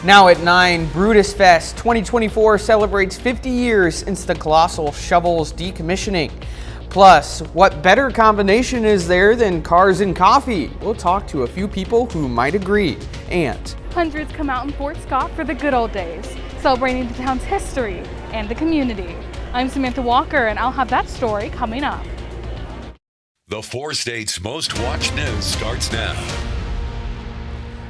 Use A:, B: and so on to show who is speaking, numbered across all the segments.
A: Now at 9, Brutus Fest 2024 celebrates 50 years since the colossal shovel's decommissioning. Plus, what better combination is there than cars and coffee? We'll talk to a few people who might agree. And
B: hundreds come out in Fort Scott for the good old days, celebrating the town's history and the community. I'm Samantha Walker, and I'll have that story coming up.
C: The 4 states' most watched news starts now.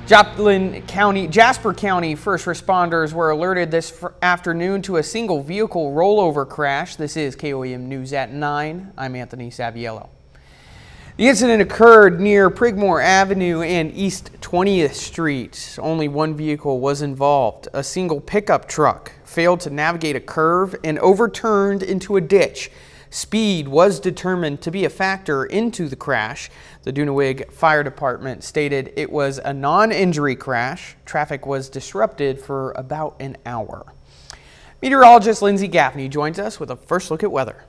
A: Jasper County first responders were alerted this afternoon to a single vehicle rollover crash. This is KOAM News at 9. I'm Anthony Saviello. The incident occurred near Prigmore Avenue and East 20th Street. Only one vehicle was involved. A single pickup truck failed to navigate a curve and overturned into a ditch. Speed was determined to be a factor into the crash. The Dunawig Fire Department stated it was a non-injury crash. Traffic was disrupted for about an hour. Meteorologist Lindsay Gaffney joins us with a first look at weather.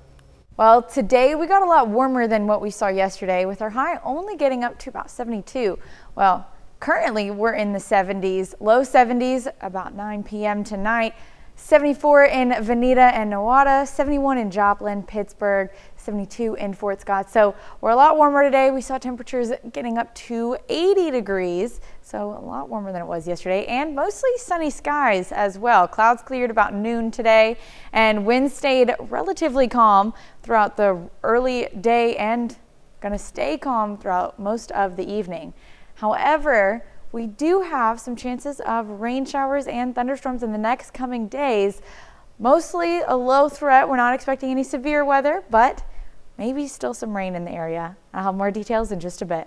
D: Well, today we got a lot warmer than what we saw yesterday, with our high only getting up to about 72. Well, currently we're in the 70s, low 70s, about 9 p.m. tonight. 74 in Veneta and Nowata, 71 in Joplin, Pittsburgh, 72 in Fort Scott. So we're a lot warmer today. We saw temperatures getting up to 80 degrees, so a lot warmer than it was yesterday, and mostly sunny skies as well. Clouds cleared about noon today, and winds stayed relatively calm throughout the early day and going to stay calm throughout most of the evening. However, we do have some chances of rain showers and thunderstorms in the next coming days. Mostly a low threat. We're not expecting any severe weather, but maybe still some rain in the area. I'll have more details in just a bit.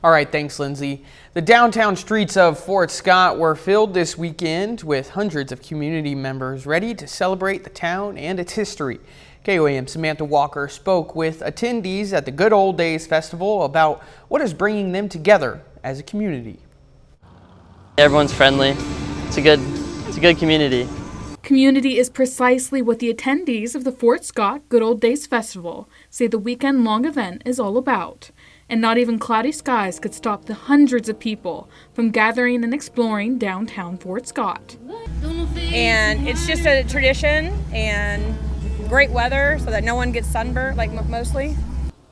A: All right, thanks, Lindsay. The downtown streets of Fort Scott were filled this weekend with hundreds of community members ready to celebrate the town and its history. KOAM Samantha Walker spoke with attendees at the Good Old Days Festival about what is bringing them together as a community.
E: Everyone's friendly. It's a good community.
B: Community is precisely what the attendees of the Fort Scott Good Old Days Festival say the weekend-long event is all about. And not even cloudy skies could stop the hundreds of people from gathering and exploring downtown Fort Scott.
F: And it's just a tradition and great weather so that no one gets sunburned, like mostly.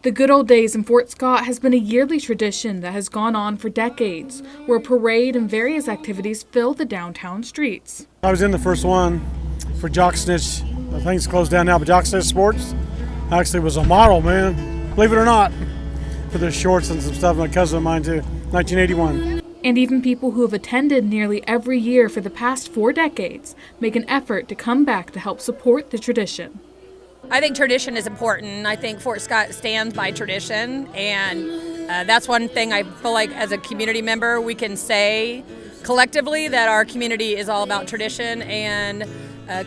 B: The Good Old Days in Fort Scott has been a yearly tradition that has gone on for decades, where a parade and various activities fill the downtown streets.
G: I was in the first one for Jock Snitch. I think it's closed down now, but Jock Snitch Sports actually was a model, man, believe it or not, for the shorts and some stuff. My cousin of mine too, 1981.
B: And even people who have attended nearly every year for the past 4 decades make an effort to come back to help support the tradition.
F: I think tradition is important. I think Fort Scott stands by tradition, and that's one thing I feel like as a community member we can say collectively, that our community is all about tradition and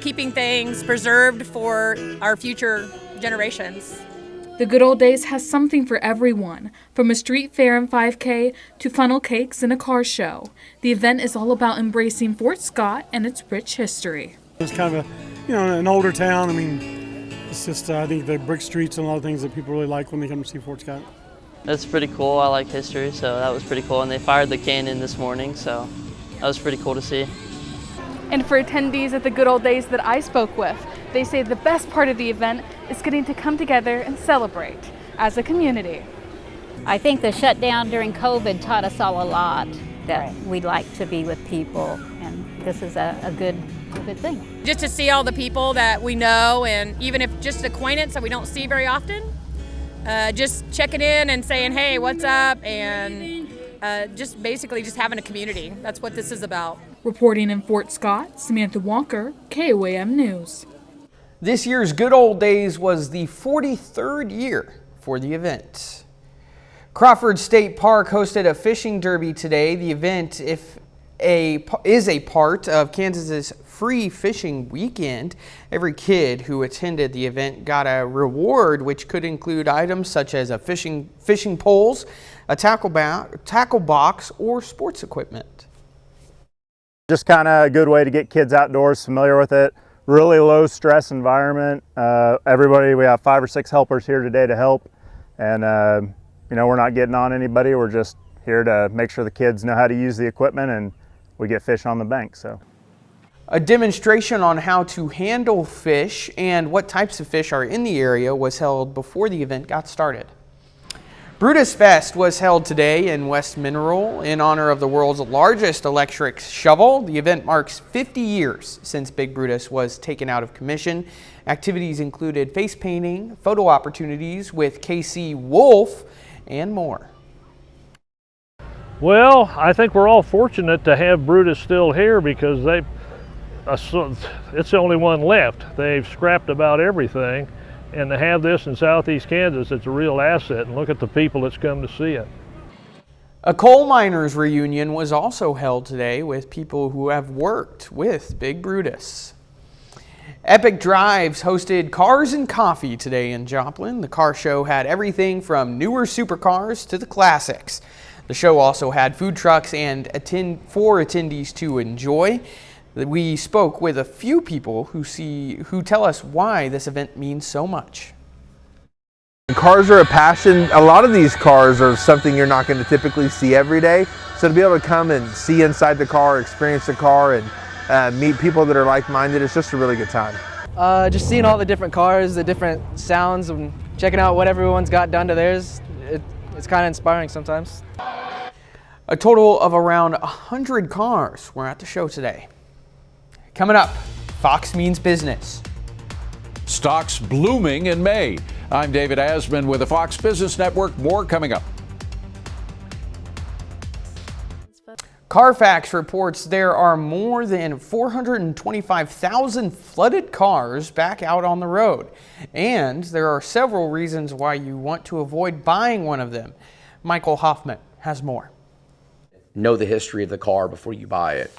F: keeping things preserved for our future generations.
B: The Good Old Days has something for everyone, from a street fair and 5K to funnel cakes and a car show. The event is all about embracing Fort Scott and its rich history.
G: It's kind of an older town. I mean, it's just, I think the brick streets and a lot of things that people really like when they come to see Fort Scott.
E: That's pretty cool. I like history, so that was pretty cool. And they fired the cannon this morning, so that was pretty cool to see.
B: And for attendees at the Good Old Days that I spoke with, they say the best part of the event is getting to come together and celebrate as a community.
H: I think the shutdown during COVID taught us all a lot, that we like to be with people, and this is a good thing.
F: Just to see all the people that we know, and even if just acquaintance that we don't see very often, just checking in and saying, hey, what's up, and just basically just having a community. That's what this is about.
B: Reporting in Fort Scott, Samantha Walker, KOAM News.
A: This year's Good Old Days was the 43rd year for the event. Crawford State Park hosted a fishing derby today. The event is a part of Kansas's free fishing weekend. Every kid who attended the event got a reward, which could include items such as a fishing poles, a tackle box, or sports equipment.
I: Just kind of a good way to get kids outdoors, familiar with it. Really low stress environment. Everybody, we have 5 or 6 helpers here today to help, and we're not getting on anybody. We're just here to make sure the kids know how to use the equipment and we get fish on the bank. So
A: a demonstration on how to handle fish and what types of fish are in the area was held before the event got started. Brutus Fest was held today in West Mineral in honor of the world's largest electric shovel. The event marks 50 years since Big Brutus was taken out of commission. Activities included face painting, photo opportunities with KC Wolf, and more.
J: Well, I think we're all fortunate to have Brutus still here because it's the only one left. They've scrapped about everything. And to have this in southeast Kansas, it's a real asset, and look at the people that's come to see it.
A: A coal miners reunion was also held today with people who have worked with Big Brutus. Epic Drives hosted Cars and Coffee today in Joplin. The car show had everything from newer supercars to the classics. The show also had food trucks and for attendees to enjoy. We spoke with a few people who tell us why this event means so much.
K: Cars are a passion. A lot of these cars are something you're not going to typically see every day. So to be able to come and see inside the car, experience the car, and meet people that are like-minded, it's just a really good time.
L: Just seeing all the different cars, the different sounds, and checking out what everyone's got done to theirs, it's kind of inspiring sometimes.
A: A total of around 100 cars were at the show today. Coming up, Fox Means Business.
M: Stocks blooming in May. I'm David Asman with the Fox Business Network. More coming up.
A: Carfax reports there are more than 425,000 flooded cars back out on the road. And there are several reasons why you want to avoid buying one of them. Michael Hoffman has more.
N: Know the history of the car before you buy it.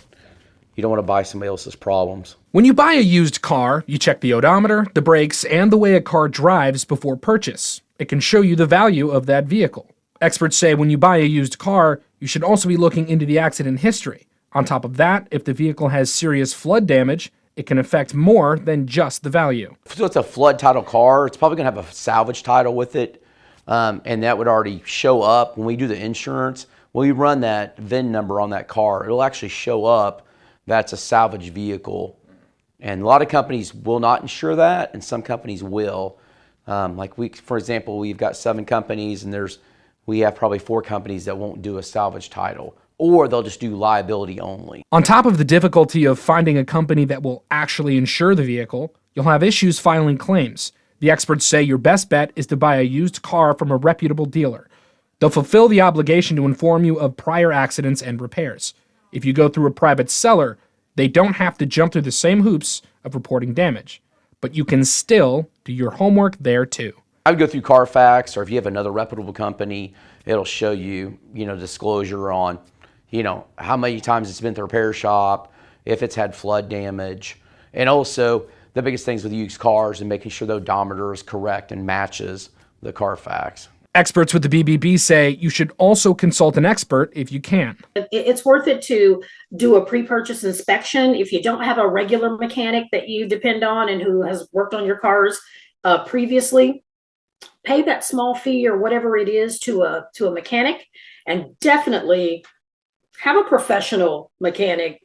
N: You don't want to buy somebody else's problems.
O: When you buy a used car, you check the odometer, the brakes, and the way a car drives before purchase. It can show you the value of that vehicle. Experts say when you buy a used car, you should also be looking into the accident history. On top of that, if the vehicle has serious flood damage, it can affect more than just the value.
N: So it's a flood title car. It's probably going to have a salvage title with it, and that would already show up when we do the insurance. When we run that VIN number on that car, it'll actually show up that's a salvage vehicle. And a lot of companies will not insure that, and some companies will. For example, we've got 7 companies, and we have probably 4 companies that won't do a salvage title, or they'll just do liability only.
O: On top of the difficulty of finding a company that will actually insure the vehicle, you'll have issues filing claims. The experts say your best bet is to buy a used car from a reputable dealer. They'll fulfill the obligation to inform you of prior accidents and repairs. If you go through a private seller, they don't have to jump through the same hoops of reporting damage, but you can still do your homework there too.
N: I would go through Carfax, or if you have another reputable company, it'll show you, disclosure on, how many times it's been to the repair shop, if it's had flood damage, and also the biggest things with used cars and making sure the odometer is correct and matches the Carfax.
O: Experts with the BBB say you should also consult an expert if you can.
P: It's worth it to do a pre-purchase inspection. If you don't have a regular mechanic that you depend on and who has worked on your cars previously, pay that small fee or whatever it is to a mechanic, and definitely have a professional mechanic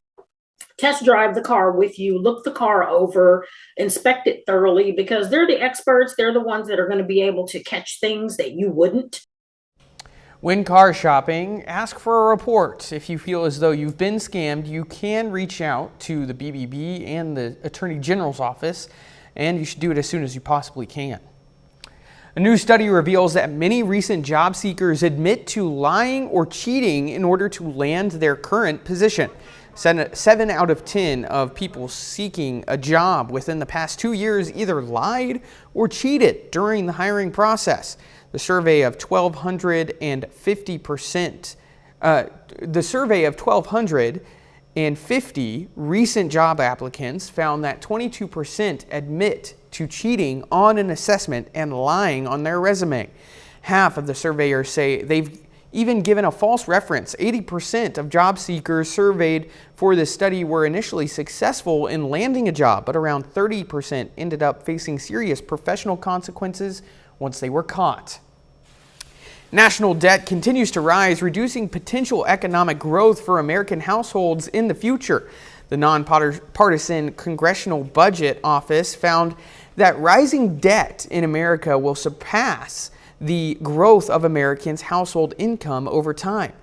P: test drive the car with you, look the car over, inspect it thoroughly, because they're the experts. They're the ones that are going to be able to catch things that you wouldn't.
A: When car shopping, ask for a report. If you feel as though you've been scammed, you can reach out to the BBB and the Attorney General's office, and you should do it as soon as you possibly can. A new study reveals that many recent job seekers admit to lying or cheating in order to land their current position. 7 out of 10 of people seeking a job within the past 2 years either lied or cheated during the hiring process. The survey of 1,250 recent job applicants found that 22% admit to cheating on an assessment and lying on their resume. Half of the surveyors say they've even given a false reference. 80% of job seekers surveyed for this study were initially successful in landing a job, but around 30% ended up facing serious professional consequences once they were caught. National debt continues to rise, reducing potential economic growth for American households in the future. The nonpartisan Congressional Budget Office found that rising debt in America will surpass the growth of Americans' household income over time.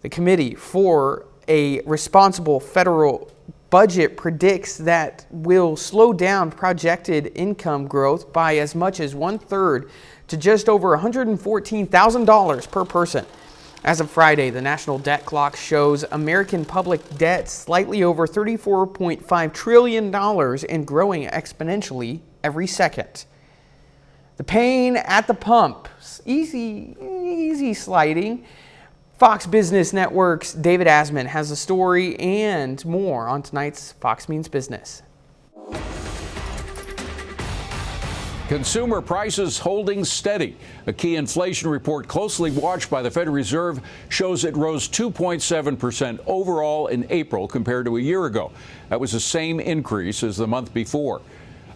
A: The Committee for a Responsible Federal Budget predicts that will slow down projected income growth by as much as 1/3 to just over $114,000 per person. As of Friday, the national debt clock shows American public debt slightly over $34.5 trillion and growing exponentially every second. The pain at the pump, easy sliding. Fox Business Network's David Asman has a story and more on tonight's Fox Means Business.
M: Consumer prices holding steady. A key inflation report closely watched by the Federal Reserve shows it rose 2.7% overall in April compared to a year ago. That was the same increase as the month before.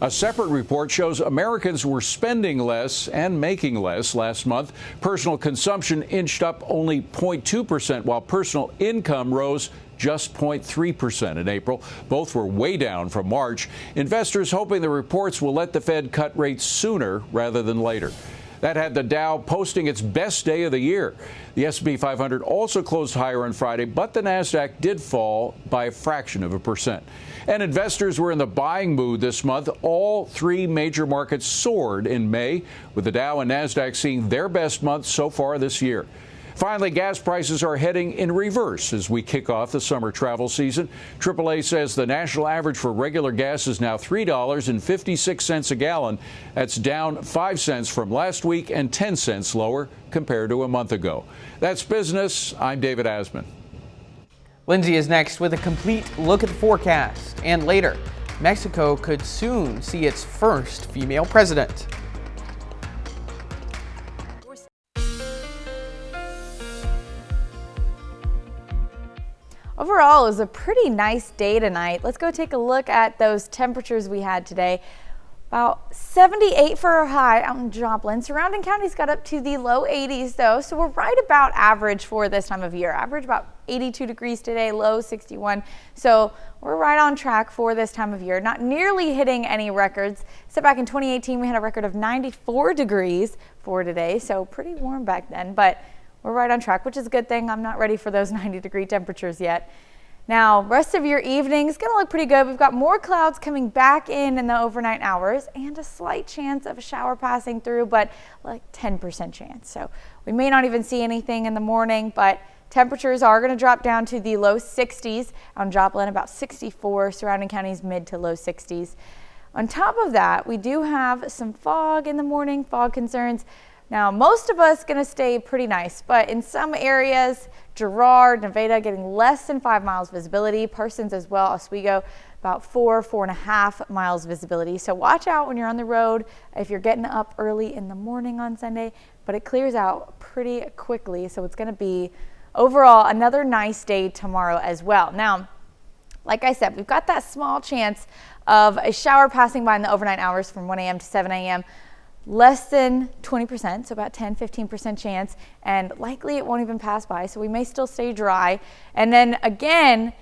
M: A separate report shows Americans were spending less and making less last month. Personal consumption inched up only 0.2%, while personal income rose just 0.3% in April. Both were way down from March. Investors hoping the reports will let the Fed cut rates sooner rather than later. That had the Dow posting its best day of the year. The S&P 500 also closed higher on Friday, but the Nasdaq did fall by a fraction of a percent. And investors were in the buying mood this month. All three major markets soared in May, with the Dow and Nasdaq seeing their best month so far this year. Finally, gas prices are heading in reverse as we kick off the summer travel season. AAA says the national average for regular gas is now $3.56 a gallon. That's down 5 cents from last week and 10 cents lower compared to a month ago. That's business. I'm David Asman.
A: Lindsay is next with a complete look at the forecast. And later, Mexico could soon see its first female president.
D: Overall, it was a pretty nice day tonight. Let's go take a look at those temperatures we had today. About 78 for our high out in Joplin. Surrounding counties got up to the low 80s though, so we're right about average for this time of year. Average about 82 degrees today, low 61. So we're right on track for this time of year. Not nearly hitting any records. So back in 2018, we had a record of 94 degrees for today, so pretty warm back then, but we're right on track, which is a good thing. I'm not ready for those 90-degree temperatures yet. Now, rest of your evening is going to look pretty good. We've got more clouds coming back in the overnight hours and a slight chance of a shower passing through, but like 10% chance. So we may not even see anything in the morning, but temperatures are going to drop down to the low 60s on Joplin, about 64, surrounding counties mid to low 60s. On top of that, we do have some fog in the morning, fog concerns. Now, most of us going to stay pretty nice, but in some areas, Girard, Nevada getting less than 5 miles visibility. Parsons as well, Oswego, about 4.5 miles visibility. So watch out when you're on the road if you're getting up early in the morning on Sunday, but it clears out pretty quickly. So it's going to be overall another nice day tomorrow as well. Now, like I said, we've got that small chance of a shower passing by in the overnight hours from 1 a.m. to 7 a.m. Less than 20%, so about 10-15% chance, and likely it won't even pass by, so we may still stay dry. And then again,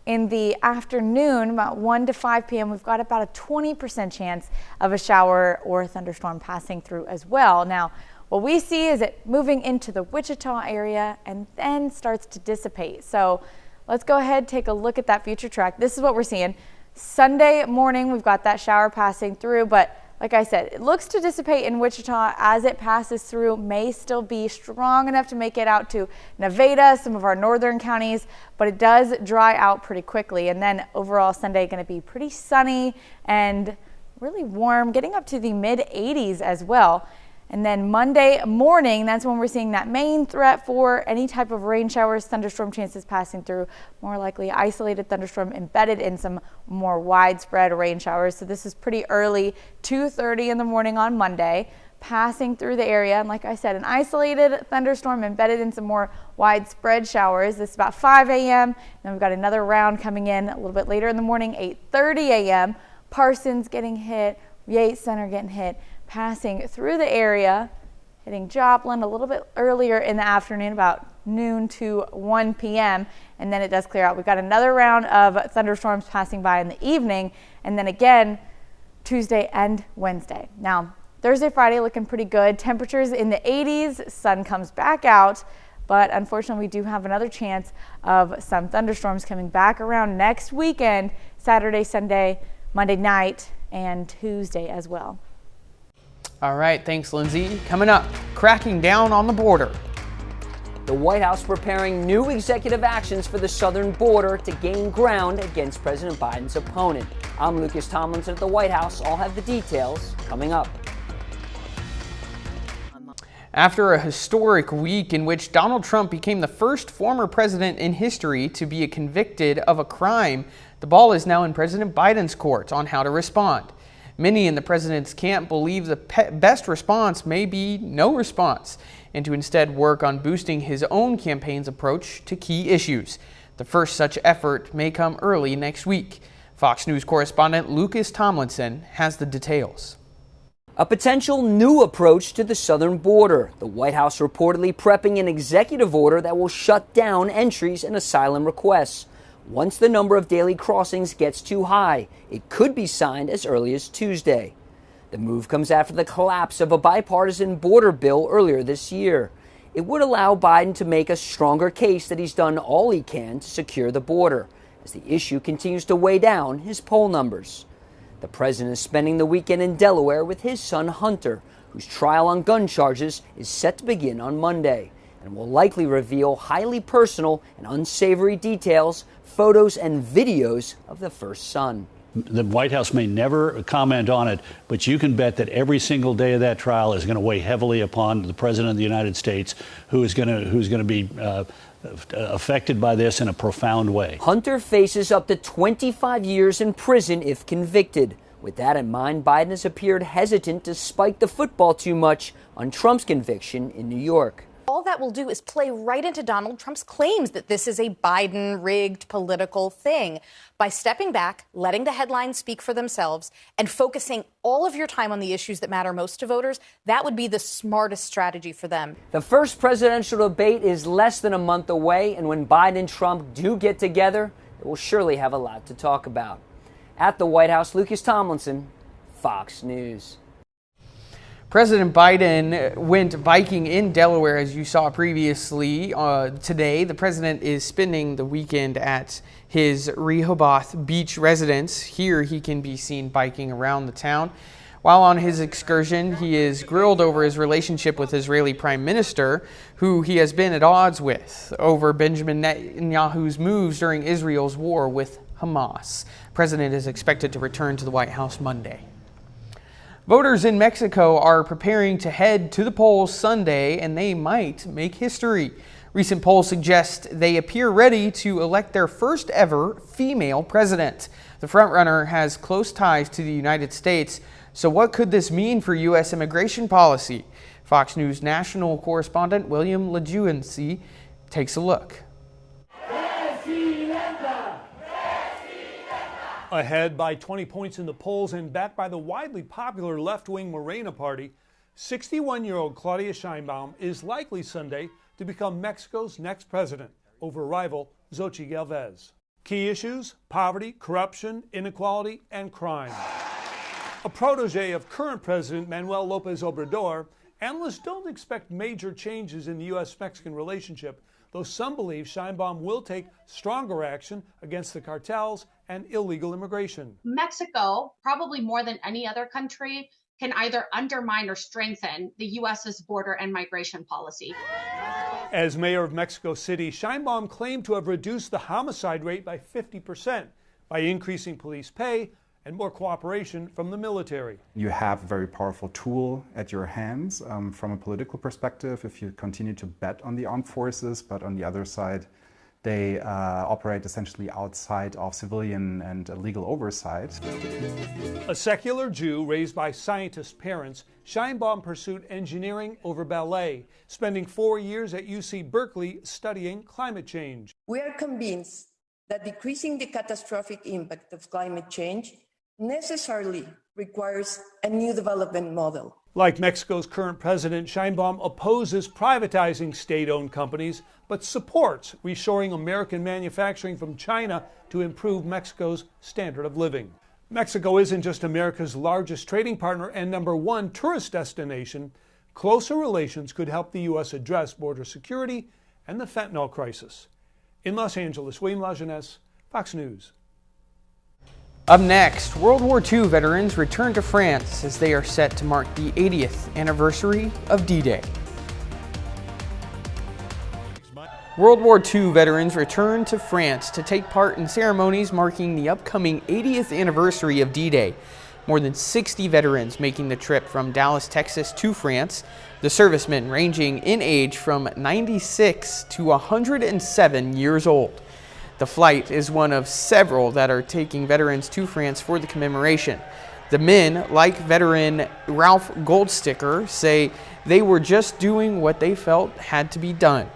D: in the afternoon, about 1 to 5 p.m., we've got about a 20% chance of a shower or a thunderstorm passing through as well. Now, what we see is it moving into the Wichita area and then starts to dissipate. So let's go ahead, take a look at that future track. This is what we're seeing. Sunday morning, we've got that shower passing through, but like I said, it looks to dissipate in Wichita as it passes through, may still be strong enough to make it out to Nevada, some of our northern counties, but it does dry out pretty quickly. And then overall Sunday going to be pretty sunny and really warm, getting up to the mid 80s as well. And then Monday morning, that's when we're seeing that main threat for any type of rain showers, thunderstorm chances passing through, more likely isolated thunderstorm embedded in some more widespread rain showers. So this is pretty early, 2:30 in the morning on Monday, passing through the area. And like I said, an isolated thunderstorm embedded in some more widespread showers. This is about 5 a.m. Then we've got another round coming in a little bit later in the morning, 8:30 a.m. Parsons getting hit, Yates Center getting hit, passing through the area hitting Joplin a little bit earlier in the afternoon, about noon to 1 p.m., and then it does clear out. We've got another round of thunderstorms passing by in the evening, and then again Tuesday and Wednesday. Now, Thursday, Friday looking pretty good. Temperatures in the 80s, sun comes back out, but unfortunately we do have another chance of some thunderstorms coming back around next weekend, Saturday, Sunday, Monday night, and Tuesday as well.
A: All right, thanks, Lindsay. Coming up, cracking down on the border.
Q: The White House preparing new executive actions for the southern border to gain ground against President Biden's opponent. I'm Lucas Tomlinson at the White House. I'll have the details coming up.
A: After a historic week in which Donald Trump became the first former president in history to be convicted of a crime, the ball is now in President Biden's court on how to respond. Many in the president's camp believe the best response may be no response, and to instead work on boosting his own campaign's approach to key issues. The first such effort may come early next week. Fox News correspondent Lucas Tomlinson has the details.
Q: A potential new approach to the southern border. The White House reportedly prepping an executive order that will shut down entries and asylum requests. Once the number of daily crossings gets too high, it could be signed as early as Tuesday. The move comes after the collapse of a bipartisan border bill earlier this year. It would allow Biden to make a stronger case that he's done all he can to secure the border, as the issue continues to weigh down his poll numbers. The president is spending the weekend in Delaware with his son Hunter, whose trial on gun charges is set to begin on Monday, and will likely reveal highly personal and unsavory details, photos and videos of the first son.
R: The White House may never comment on it, but you can bet that every single day of that trial is going to weigh heavily upon the President of the United States, who's going to be affected by this in a profound way.
Q: Hunter faces up to 25 years in prison if convicted. With that in mind, Biden has appeared hesitant to spike the football too much on Trump's conviction in New York.
S: All that will do is play right into Donald Trump's claims that this is a Biden-rigged political thing. By stepping back, letting the headlines speak for themselves, and focusing all of your time on the issues that matter most to voters, that would be the smartest strategy for them.
Q: The first presidential debate is less than a month away, and when Biden and Trump do get together, they will surely have a lot to talk about. At the White House, Lucas Tomlinson, Fox News.
A: President Biden went biking in Delaware, as you saw previously. Today, the president is spending the weekend at his Rehoboth Beach residence. Here, he can be seen biking around the town. While on his excursion, he is grilled over his relationship with Israeli Prime Minister, who he has been at odds with over Benjamin Netanyahu's moves during Israel's war with Hamas. The president is expected to return to the White House Monday. Voters in Mexico are preparing to head to the polls Sunday, and they might make history. Recent polls suggest they appear ready to elect their first ever female president. The frontrunner has close ties to the United States, so what could this mean for U.S. immigration policy? Fox News national correspondent William LaJuancy takes a look.
T: Ahead by 20 points in the polls and backed by the widely popular left-wing Morena Party, 61-year-old Claudia Sheinbaum is likely Sunday to become Mexico's next president over rival Xochitl Gálvez. Key issues: poverty, corruption, inequality, and crime. A protege of current President Manuel López Obrador, analysts don't expect major changes in the U.S.-Mexican relationship, though some believe Sheinbaum will take stronger action against the cartels and illegal immigration.
U: Mexico, probably more than any other country, can either undermine or strengthen the U.S.'s border and migration policy.
T: As mayor of Mexico City, Sheinbaum claimed to have reduced the homicide rate by 50% by increasing police pay and more cooperation from the military.
V: You have a very powerful tool at your hands from a political perspective if you continue to bet on the armed forces, but on the other side, they operate essentially outside of civilian and legal oversight.
T: A secular Jew raised by scientist parents, Sheinbaum pursued engineering over ballet, spending 4 years at UC Berkeley studying climate change.
W: We are convinced that decreasing the catastrophic impact of climate change necessarily requires a new development model.
T: Like Mexico's current president, Sheinbaum opposes privatizing state-owned companies, but supports reshoring American manufacturing from China to improve Mexico's standard of living. Mexico isn't just America's largest trading partner and #1 tourist destination. Closer relations could help the U.S. address border security and the fentanyl crisis. In Los Angeles, William Lajeunesse, Fox News.
A: Up next, World War II veterans return to France as they are set to mark the 80th anniversary of D-Day. World War II veterans return to France to take part in ceremonies marking the upcoming 80th anniversary of D-Day. More than 60 veterans making the trip from Dallas, Texas to France, the servicemen ranging in age from 96 to 107 years old. The flight is one of several that are taking veterans to France for the commemoration. The men, like veteran Ralph Goldsticker, say they were just doing what they felt had to be done.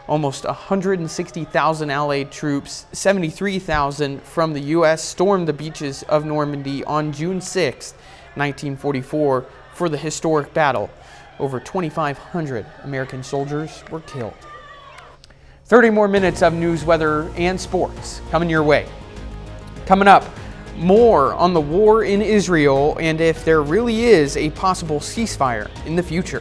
A: Almost 160,000 Allied troops, 73,000 from the U.S., stormed the beaches of Normandy on June 6, 1944, for the historic battle. Over 2,500 American soldiers were killed. 30 more minutes of news, weather, and sports coming your way. Coming up, more on the war in Israel and if there really is a possible ceasefire in the future.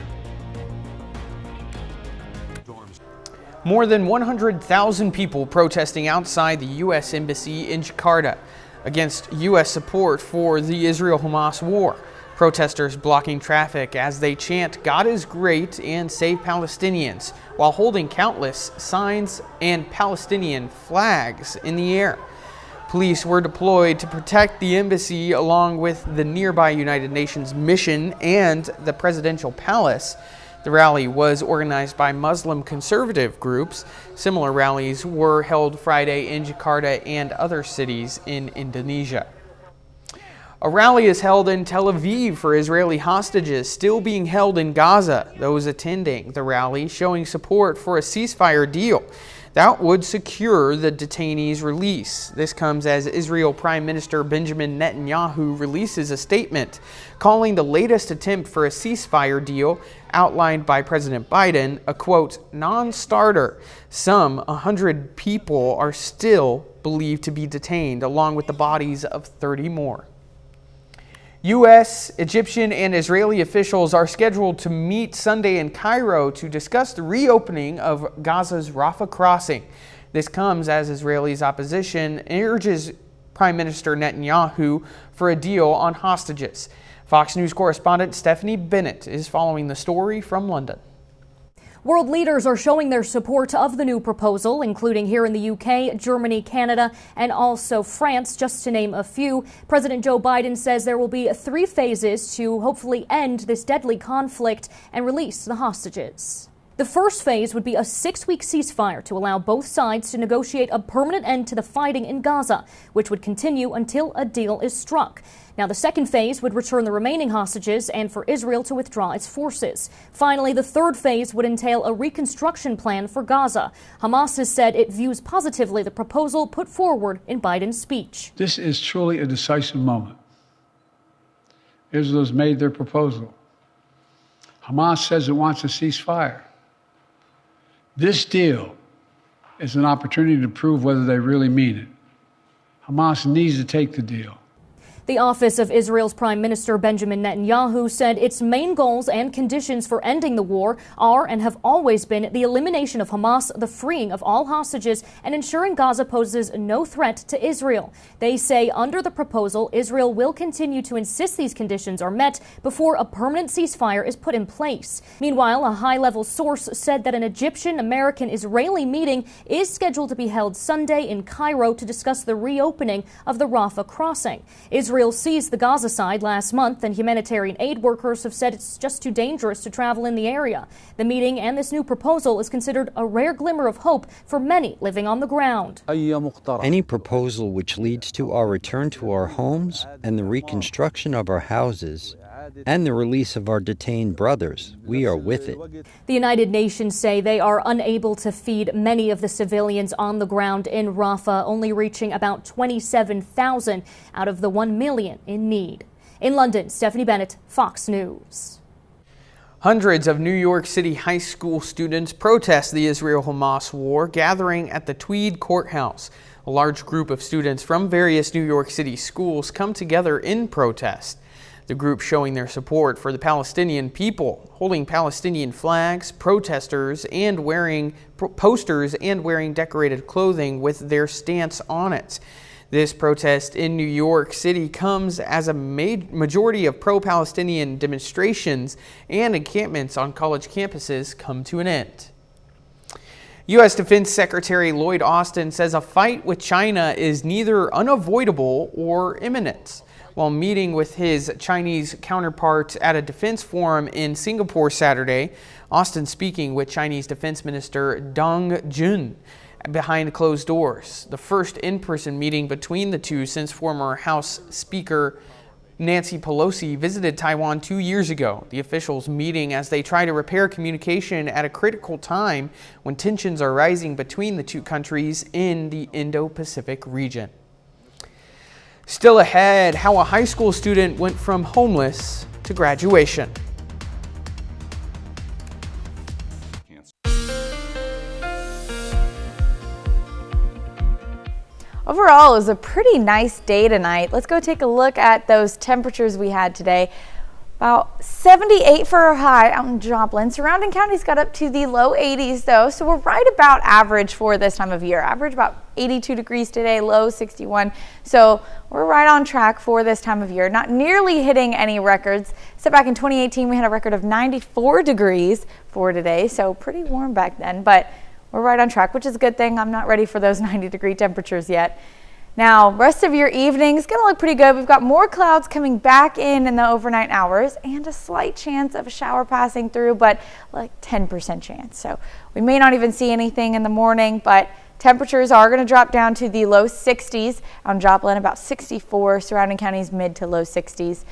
A: More than 100,000 people protesting outside the U.S. Embassy in Jakarta against U.S. support for the Israel-Hamas war. Protesters blocking traffic as they chant, "God is great" and "Save Palestinians," while holding countless signs and Palestinian flags in the air. Police were deployed to protect the embassy along with the nearby United Nations mission and the presidential palace. The rally was organized by Muslim conservative groups. Similar rallies were held Friday in Jakarta and other cities in Indonesia. A rally is held in Tel Aviv for Israeli hostages still being held in Gaza. Those attending the rally showing support for a ceasefire deal that would secure the detainees' release. This comes as Israel Prime Minister Benjamin Netanyahu releases a statement calling the latest attempt for a ceasefire deal outlined by President Biden a, quote, non-starter. Some 100 people are still believed to be detained, along with the bodies of 30 more. U.S., Egyptian, and Israeli officials are scheduled to meet Sunday in Cairo to discuss the reopening of Gaza's Rafah crossing. This comes as Israel's opposition urges Prime Minister Netanyahu for a deal on hostages. Fox News correspondent Stephanie Bennett is following the story from London.
C: World leaders are showing their support of the new proposal, including here in the UK, Germany, Canada, and also France, just to name a few. President Joe Biden says there will be 3 phases to hopefully end this deadly conflict and release the hostages. The first phase would be a 6-week ceasefire to allow both sides to negotiate a permanent end to the fighting in Gaza, which would continue until a deal is struck. Now, the second phase would return the remaining hostages and for Israel to withdraw its forces. Finally, the third phase would entail a reconstruction plan for Gaza. Hamas has said it views positively the proposal put forward in Biden's speech.
E: This is truly a decisive moment. Israel has made their proposal. Hamas says it wants a ceasefire. This deal is an opportunity to prove whether they really mean it. Hamas needs to take the deal.
C: The office of Israel's Prime Minister Benjamin Netanyahu said its main goals and conditions for ending the war are and have always been the elimination of Hamas, the freeing of all hostages, and ensuring Gaza poses no threat to Israel. They say under the proposal, Israel will continue to insist these conditions are met before a permanent ceasefire is put in place. Meanwhile, a high-level source said that an Egyptian-American-Israeli meeting is scheduled to be held Sunday in Cairo to discuss the reopening of the Rafah crossing. Israel seized the Gaza side last month, and humanitarian aid workers have said it's just too dangerous to travel in the area. The meeting and this new proposal is considered a rare glimmer of hope for many living on the ground.
G: Any proposal which leads to our return to our homes and the reconstruction of our houses and the release of our detained brothers, we are with it.
C: The United Nations say they are unable to feed many of the civilians on the ground in Rafah, only reaching about 27,000 out of the 1 million in need. In London, Stephanie Bennett, Fox News.
A: Hundreds of New York City high school students protest the Israel-Hamas war, gathering at the Tweed Courthouse. A large group of students from various New York City schools come together in protest. The group showing their support for the Palestinian people, holding Palestinian flags, protesters, and wearing posters and wearing decorated clothing with their stance on it. This protest in New York City comes as a majority of pro-Palestinian demonstrations and encampments on college campuses come to an end. U.S. Defense Secretary Lloyd Austin says a fight with China is neither unavoidable or imminent. While meeting with his Chinese counterpart at a defense forum in Singapore Saturday, Austin speaking with Chinese Defense Minister Dong Jun behind closed doors, the first in-person meeting between the two since former House Speaker Nancy Pelosi visited Taiwan 2 years ago. The officials meeting as they try to repair communication at a critical time when tensions are rising between the two countries in the Indo-Pacific region. Still ahead, how a high school student went from homeless to graduation.
D: Overall, it was a pretty nice day tonight. Let's go take a look at those temperatures we had today. About 78 for our high out in Joplin. Surrounding counties got up to the low 80s though, so we're right about average for this time of year. Average about 82 degrees today, low 61. So we're right on track for this time of year. Not nearly hitting any records. So back in 2018, we had a record of 94 degrees for today, so pretty warm back then, but we're right on track, which is a good thing. I'm not ready for those 90-degree temperatures yet. Now, rest of your evening is going to look pretty good. We've got more clouds coming back in the overnight hours and a slight chance of a shower passing through, but like 10% chance. So we may not even see anything in the morning, but temperatures are going to drop down to the low 60s on Joplin, about 64, surrounding counties mid to low 60s.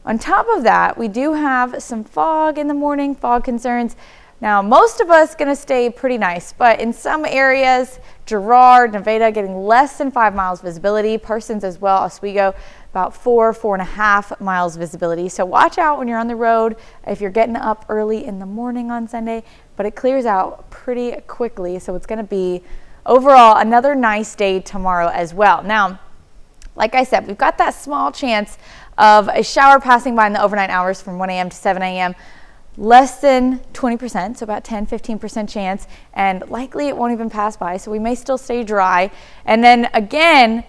D: On top of that, we do have some fog in the morning, fog concerns. Now, most of us going to stay pretty nice, but in some areas, Girard, Nevada, getting less than 5 miles visibility. Parsons as well, Oswego, about 4.5 miles visibility. So watch out when you're on the road if you're getting up early in the morning on Sunday, but it clears out pretty quickly. So it's going to be overall another nice day tomorrow as well. Now, like I said, we've got that small chance of a shower passing by in the overnight hours from 1 a.m. to 7 a.m. Less than 20%, so about 10-15% chance, and likely it won't even pass by, so we may still stay dry. And then again,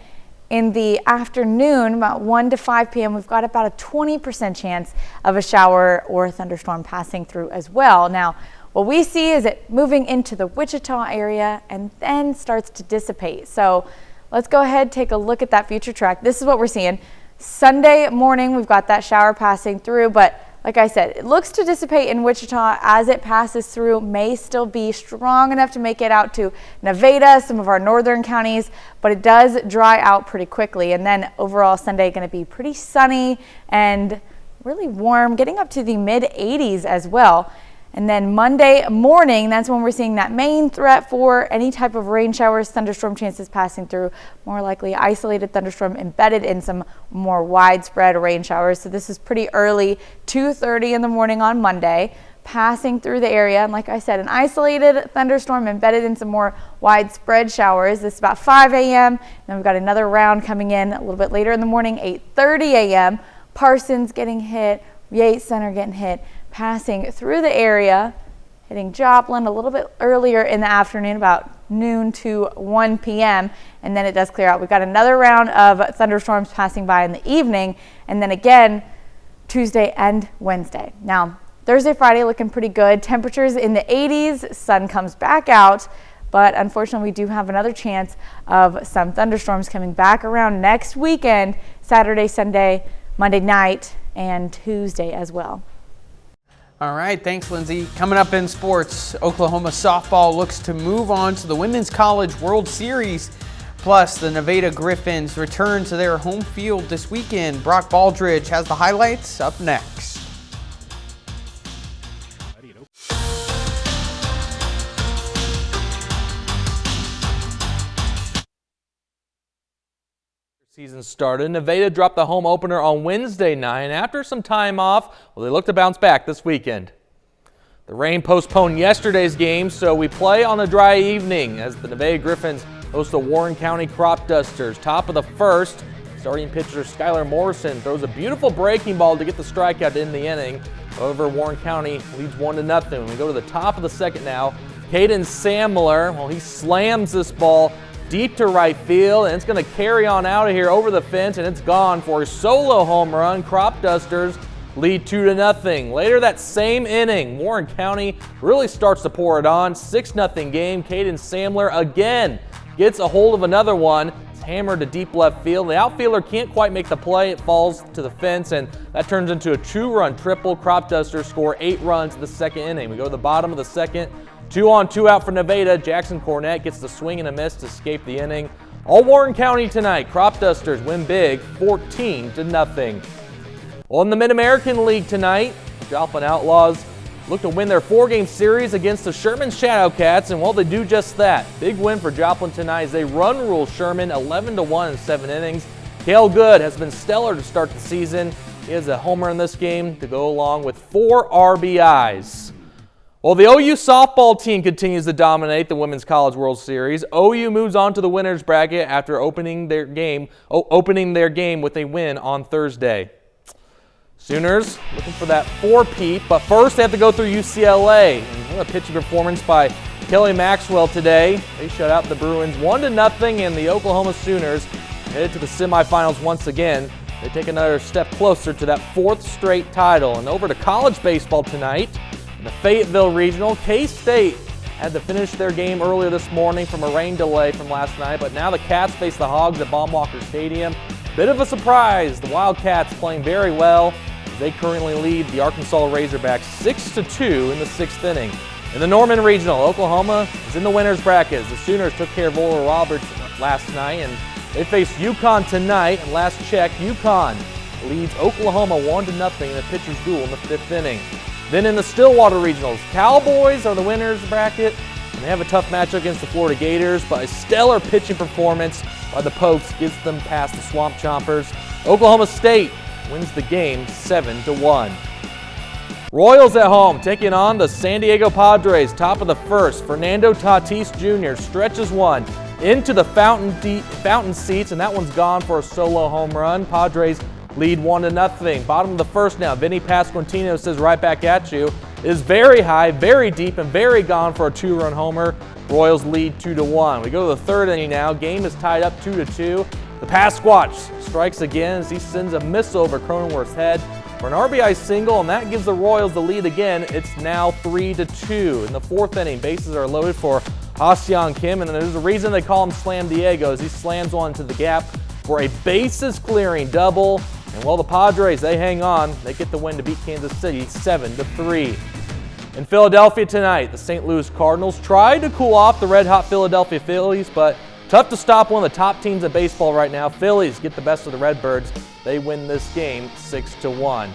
D: in the afternoon, about 1 to 5 p.m., we've got about a 20% chance of a shower or a thunderstorm passing through as well. Now, what we see is it moving into the Wichita area and then starts to dissipate. So let's go ahead and take a look at that future track. This is what we're seeing. Sunday morning, we've got that shower passing through, but like I said, it looks to dissipate in Wichita as it passes through, may still be strong enough to make it out to Nevada, some of our northern counties, but it does dry out pretty quickly. And then overall Sunday going to be pretty sunny and really warm, getting up to the mid 80s as well. And then Monday morning, that's when we're seeing that main threat for any type of rain showers, thunderstorm chances passing through, more likely isolated thunderstorm embedded in some more widespread rain showers. So this is pretty early, 2:30 in the morning on Monday, passing through the area. And like I said, an isolated thunderstorm embedded in some more widespread showers. This is about 5 a.m. Then we've got another round coming in a little bit later in the morning, 8:30 a.m. Parsons getting hit, Yates Center getting hit, passing through the area, hitting Joplin a little bit earlier in the afternoon, about noon to 1 p.m., and then it does clear out. We've got another round of thunderstorms passing by in the evening, and then again Tuesday and Wednesday. Now, Thursday, Friday looking pretty good. Temperatures in the 80s, sun comes back out, but unfortunately we do have another chance of some thunderstorms coming back around next weekend, Saturday, Sunday, Monday night, and Tuesday as well.
A: All right, thanks, Lindsay. Coming up in sports, Oklahoma softball looks to move on to the Women's College World Series. Plus, the Nevada Griffins return to their home field this weekend. Brock Baldridge has the highlights up next.
B: Season started. Nevada dropped the home opener on Wednesday night, and after some time off, well, they look to bounce back this weekend. The rain postponed yesterday's game, so we play on a dry evening as the Nevada Griffins host the Warren County Crop Dusters. Top of the first, starting pitcher Skylar Morrison throws a beautiful breaking ball to get the strikeout to end the inning. However, Warren County leads 1-0. We go to the top of the second now. Caden Samler, well, he slams this ball deep to right field, and it's going to carry on out of here over the fence, and it's gone for a solo home run. Crop Dusters lead 2-0. Later that same inning, Warren County really starts to pour it on. 6-0 game. Caden Samler again gets a hold of another one. It's hammered to deep left field. The outfielder can't quite make the play. It falls to the fence, and that turns into a 2-run triple. Crop Dusters score 8 runs in the second inning. We go to the bottom of the second. 2 on, 2 out for Nevada. Jackson Cornett gets the swing and a miss to escape the inning. All Warren County tonight. Crop Dusters win big, 14-0. Well, in the Mid-American League tonight, Joplin Outlaws look to win their 4-game series against the Sherman Shadowcats, and well, they do just that. Big win for Joplin tonight as they run rule Sherman 11-1 in 7 innings. Cale Good has been stellar to start the season. He has a homer in this game to go along with 4 RBIs. Well, the OU softball team continues to dominate the Women's College World Series. OU moves on to the winner's bracket after opening their game with a win on Thursday. Sooners looking for that 4-peat, but first they have to go through UCLA. And a pitching performance by Kelly Maxwell today. They shut out the Bruins 1-0, and the Oklahoma Sooners headed to the semifinals once again. They take another step closer to that 4th straight title. And over to college baseball tonight, in the Fayetteville Regional, K-State had to finish their game earlier this morning from a rain delay from last night, but now the Cats face the Hogs at Baumwalker Stadium. Bit of a surprise. The Wildcats playing very well. They currently lead the Arkansas Razorbacks 6-2 in the 6th inning. In the Norman Regional, Oklahoma is in the winner's bracket. The Sooners took care of Oral Roberts last night, and they face UConn tonight. And last check, UConn leads Oklahoma 1-0 in a pitcher's duel in the 5th inning. Then in the Stillwater Regionals, Cowboys are the winner's bracket, and they have a tough matchup against the Florida Gators, but a stellar pitching performance by the Pokes gets them past the Swamp Chompers. Oklahoma State wins the game 7-1. Royals at home taking on the San Diego Padres. Top of the first, Fernando Tatis Jr. stretches one into the fountain seats, and that one's gone for a solo home run. Padres lead 1-0. Bottom of the first now, Vinny Pasquantino says right back at you. Is very high, very deep, and very gone for a 2-run homer. Royals lead 2-1. We go to the 3rd inning now. Game is tied up 2-2. The Pasquatch strikes again as he sends a missile over Cronenworth's head for an RBI single, and that gives the Royals the lead again. It's now 3-2. In the 4th inning, bases are loaded for Ha-Seong Kim, and there's a reason they call him Slam Diego as he slams one to the gap for a bases-clearing double. And while the Padres, they hang on. They get the win to beat Kansas City 7-3. In Philadelphia tonight, the St. Louis Cardinals tried to cool off the red-hot Philadelphia Phillies, but tough to stop one of the top teams in baseball right now. Phillies get the best of the Redbirds. They win this game 6-1.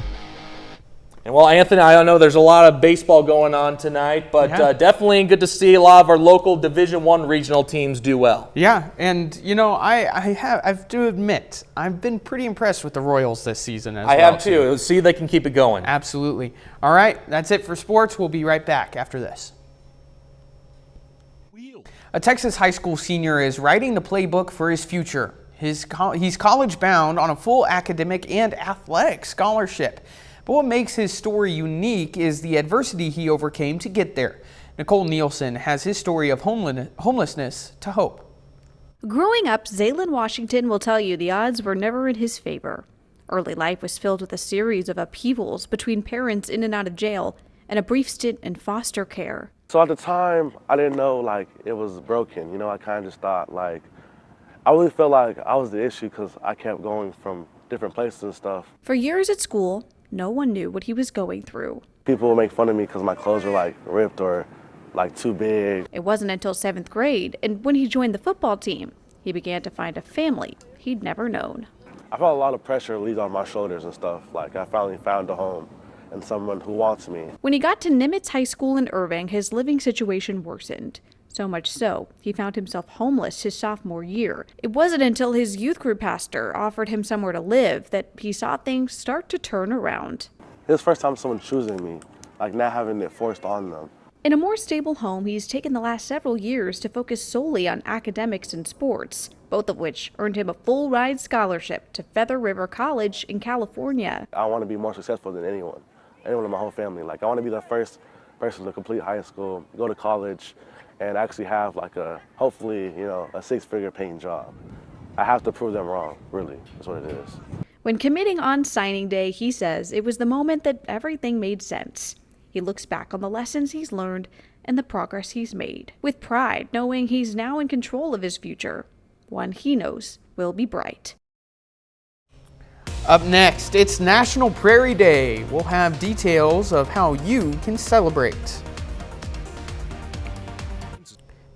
B: And well, Anthony, I know there's a lot of baseball going on tonight, but definitely good to see a lot of our local Division I regional teams do well.
A: Yeah, and you know, I have to admit, I've been pretty impressed with the Royals this season as well.
B: I have too. Let's see if they can keep it going.
A: Absolutely. All right, that's it for sports. We'll be right back after this. A Texas high school senior is writing the playbook for his future. He's college-bound on a full academic and athletic scholarship. But what makes his story unique is the adversity he overcame to get there. Nicole Nielsen has his story of homelessness to hope.
F: Growing up, Zaylin Washington will tell you the odds were never in his favor. Early life was filled with a series of upheavals between parents in and out of jail and a brief stint in foster care.
H: So at the time, I didn't know like it was broken. You know, I kind of just thought like, I really felt like I was the issue because I kept going from different places and stuff.
F: For years at school, no one knew what he was going through.
H: People would make fun of me because my clothes were like ripped or like too big.
F: It wasn't until 7th grade, and when he joined the football team, he began to find a family he'd never known.
H: I felt a lot of pressure leave on my shoulders and stuff. Like I finally found a home and someone who wants me.
F: When he got to Nimitz High School in Irving, his living situation worsened. So much so, he found himself homeless his sophomore year. It wasn't until his youth group pastor offered him somewhere to live that he saw things start to turn around.
H: It was the first time someone choosing me. like not having it forced on them.
F: In a more stable home, he's taken the last several years to focus solely on academics and sports, both of which earned him a full-ride scholarship to Feather River College in California.
H: I want to be more successful than anyone in my whole family. Like, I want to be the first person to complete high school, go to college, and actually have like hopefully, a 6-figure paying job. I have to prove them wrong, really, that's what it is.
F: When committing on signing day, he says it was the moment that everything made sense. He looks back on the lessons he's learned and the progress he's made, with pride knowing he's now in control of his future, one he knows will be bright.
A: Up next, it's National Prairie Day. We'll have details of how you can celebrate.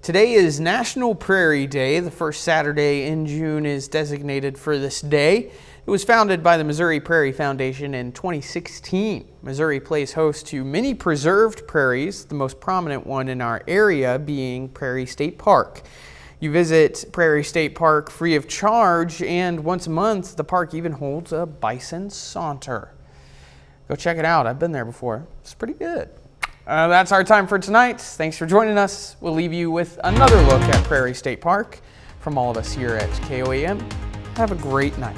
A: Today is National Prairie Day. The first Saturday in June is designated for this day. It was founded by the Missouri Prairie Foundation in 2016. Missouri plays host to many preserved prairies, the most prominent one in our area being Prairie State Park. You visit Prairie State Park free of charge, and once a month, the park even holds a bison saunter. Go check it out. I've been there before. It's pretty good. That's our time for tonight. Thanks for joining us. We'll leave you with another look at Prairie State Park. From all of us here at KOAM, have a great night.